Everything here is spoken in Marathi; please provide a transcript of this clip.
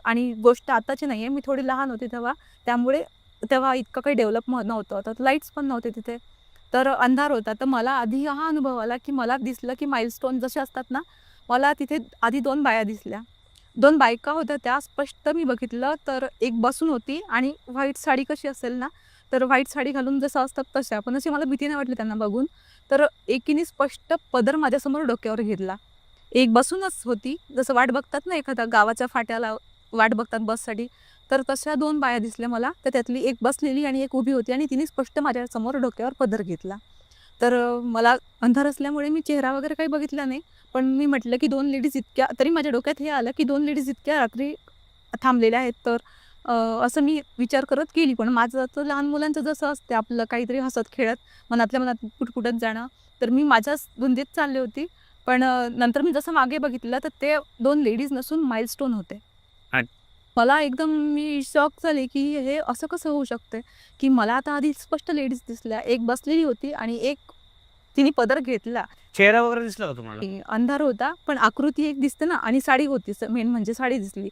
आणि गोष्ट आताची नाही आहे, मी थोडी लहान होती तेव्हा, त्यामुळे तेव्हा इतकं काही डेव्हलप नव्हतं. तर लाईट्स पण नव्हते तिथे. तर अंधार होता. तर मला आधी हा अनुभव आला, की मला दिसलं की माइलस्टोन जसे असतात ना, मला तिथे आधी 2 बाया दिसल्या. 2 बायका होत्या त्या स्पष्ट मी बघितलं. तर एक बसून होती आणि व्हाईट साडी कशी असेल ना, तर व्हाईट साडी घालून जसं असतात तशा. पण अशी मला भीती नाही वाटली त्यांना बघून. तर एकीने स्पष्ट पदर माझ्यासमोर डोक्यावर घेतला. एक बसूनच होती. जसं वाट बघतात ना एखाद्या गावाच्या फाट्याला वाट बघतात बससाठी. तर तशा 2 बाया दिसल्या मला. तर त्यातली एक बसलेली आणि एक उभी होती आणि तिने स्पष्ट माझ्यासमोर डोक्यावर पदर घेतला. तर मला अंधार असल्यामुळे मी चेहरा वगैरे काही बघितला नाही. पण मी म्हटलं, की 2 लेडीज इतक्या तरी माझ्या डोक्यात हे आलं, की 2 लेडीज इतक्या रात्री थांबलेल्या आहेत. तर असं मी विचार करत गेली. पण माझं तर लहान मुलांचं जसं असते आपलं काहीतरी हसत-खेळत मनातल्या मनात पुटपुटत जाणं. तर मी माझ्याच धुंदीत चालली होती. पण नंतर मी जसं मागे बघितलं तर ते 2 लेडीज नसून माइलस्टोन होते. मला एकदम मी शॉक झाले, की हे असं कसं होऊ शकतंय, की मला आता आधी स्पष्ट लेडीज दिसल्या. एक बसलेली होती आणि एक तिने पदर घेतला. चेहरा वगैरे दिसला का तुम्हाला? अंधार होता, पण आकृती एक दिसते ना आणि साडी होती मेन म्हणजे साडी दिसली.